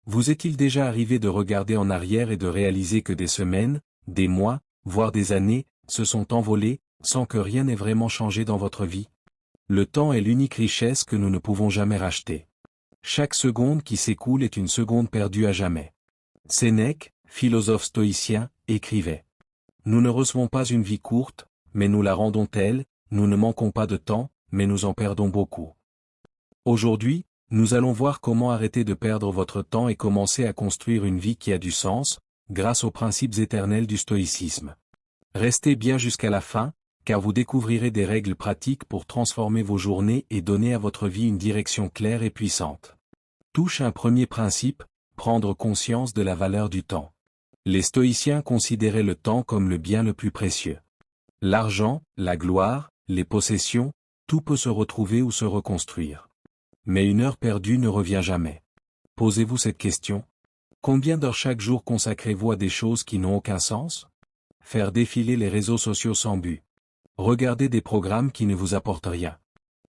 Vous est-il déjà arrivé de regarder en arrière et de réaliser que des semaines, des mois, voire des années, se sont envolées, sans que rien n'ait vraiment changé dans votre vie? Le temps est l'unique richesse que nous ne pouvons jamais racheter. Chaque seconde qui s'écoule est une seconde perdue à jamais. Sénèque, philosophe stoïcien, écrivait: Nous ne recevons pas une vie courte, mais nous la rendons telle, nous ne manquons pas de temps, mais nous en perdons beaucoup. Aujourd'hui, nous allons voir comment arrêter de perdre votre temps et commencer à construire une vie qui a du sens, grâce aux principes éternels du stoïcisme. Restez bien jusqu'à la fin, car vous découvrirez des règles pratiques pour transformer vos journées et donner à votre vie une direction claire et puissante. Touche un premier principe, prendre conscience de la valeur du temps. Les stoïciens considéraient le temps comme le bien le plus précieux. L'argent, la gloire, les possessions, tout peut se retrouver ou se reconstruire. Mais une heure perdue ne revient jamais. Posez-vous cette question. Combien d'heures chaque jour consacrez-vous à des choses qui n'ont aucun sens? Faire défiler les réseaux sociaux sans but. Regarder des programmes qui ne vous apportent rien.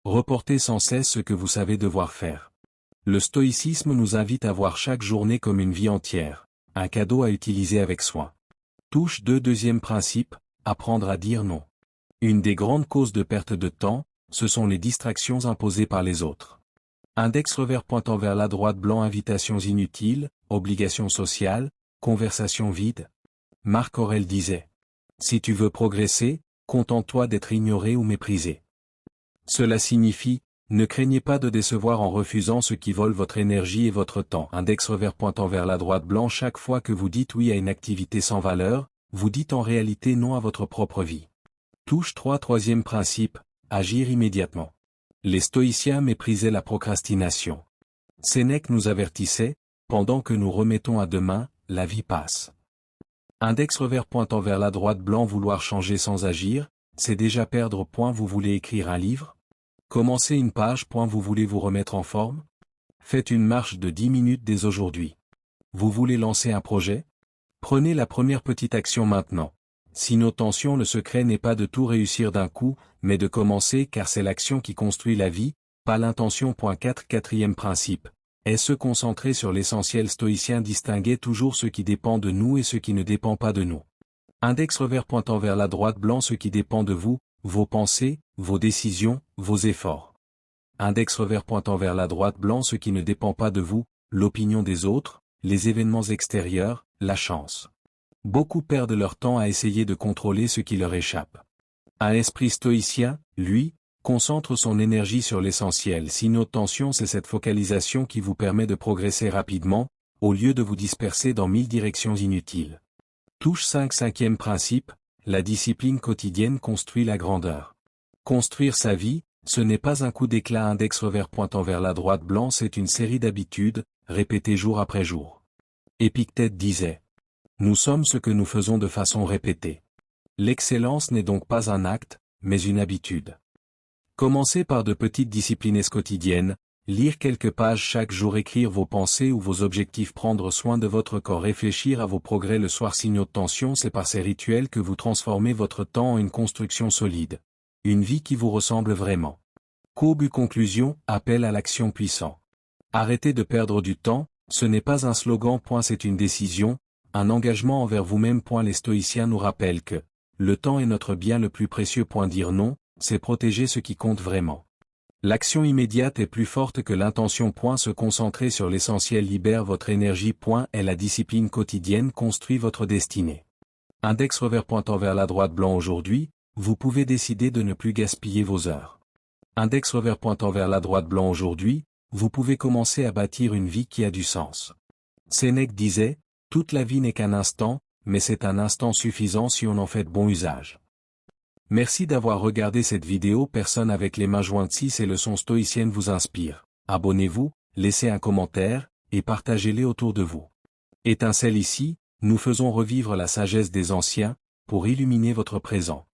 Reporter sans cesse ce que vous savez devoir faire. Le stoïcisme nous invite à voir chaque journée comme une vie entière, un cadeau à utiliser avec soin. Touche 2. Deuxième principe, apprendre à dire non. Une des grandes causes de perte de temps, ce sont les distractions imposées par les autres. Index revers pointant vers la droite blanc. Invitations inutiles, obligations sociales, conversations vides. Marc Aurèle disait: Si tu veux progresser, contente-toi d'être ignoré ou méprisé. Cela signifie: ne craignez pas de décevoir en refusant ce qui vole votre énergie et votre temps. Index revers pointant vers la droite blanc. Chaque fois que vous dites oui à une activité sans valeur, vous dites en réalité non à votre propre vie. Touche 3. Troisième principe, agir immédiatement. Les stoïciens méprisaient la procrastination. Sénèque nous avertissait: pendant que nous remettons à demain, la vie passe. Index revers pointant vers la droite blanc. Vouloir changer sans agir, c'est déjà perdre. Vous voulez écrire un livre? Commencez une page. Vous voulez vous remettre en forme? Faites une marche de 10 minutes dès aujourd'hui. Vous voulez lancer un projet? Prenez la première petite action maintenant. Si nos tensions, le secret n'est pas de tout réussir d'un coup, mais de commencer, car c'est l'action qui construit la vie, pas l'intention. 4. Quatrième principe, est se concentrer sur l'essentiel. Stoïcien distinguait toujours ce qui dépend de nous et ce qui ne dépend pas de nous. Index revers pointant vers la droite blanc. Ce qui dépend de vous, vos pensées, vos décisions, vos efforts. Index revers pointant vers la droite blanc. Ce qui ne dépend pas de vous, l'opinion des autres, les événements extérieurs, la chance. Beaucoup perdent leur temps à essayer de contrôler ce qui leur échappe. Un esprit stoïcien, lui, concentre son énergie sur l'essentiel. Si notre tension, c'est cette focalisation qui vous permet de progresser rapidement, au lieu de vous disperser dans 1000 directions inutiles. Touche 5. Cinquième principe, la discipline quotidienne construit la grandeur. Construire sa vie, ce n'est pas un coup d'éclat. Index revers pointant vers la droite blanc. C'est une série d'habitudes, répétées jour après jour. Épictète disait: Nous sommes ce que nous faisons de façon répétée. L'excellence n'est donc pas un acte, mais une habitude. Commencez par de petites disciplines quotidiennes, lire quelques pages chaque jour, écrire vos pensées ou vos objectifs, prendre soin de votre corps, réfléchir à vos progrès le soir. Signaux de tension, c'est par ces rituels que vous transformez votre temps en une construction solide. Une vie qui vous ressemble vraiment. Courbe. Conclusion, appel à l'action puissant. Arrêtez de perdre du temps, ce n'est pas un slogan. C'est une décision, un engagement envers vous-même. Les stoïciens nous rappellent que le temps est notre bien le plus précieux. Dire non, c'est protéger ce qui compte vraiment. L'action immédiate est plus forte que l'intention. Se concentrer sur l'essentiel libère votre énergie. Et la discipline quotidienne construit votre destinée. Index revers pointant vers la droite blanc. Aujourd'hui, vous pouvez décider de ne plus gaspiller vos heures. Index revers pointant vers la droite blanc. Aujourd'hui, vous pouvez commencer à bâtir une vie qui a du sens. Sénèque disait: toute la vie n'est qu'un instant, mais c'est un instant suffisant si on en fait bon usage. Merci d'avoir regardé cette vidéo. Personne avec les mains jointes. Si ces leçons stoïciennes vous inspirent, abonnez-vous, laissez un commentaire, et partagez-les autour de vous. Étincelle. Ici, nous faisons revivre la sagesse des anciens, pour illuminer votre présent.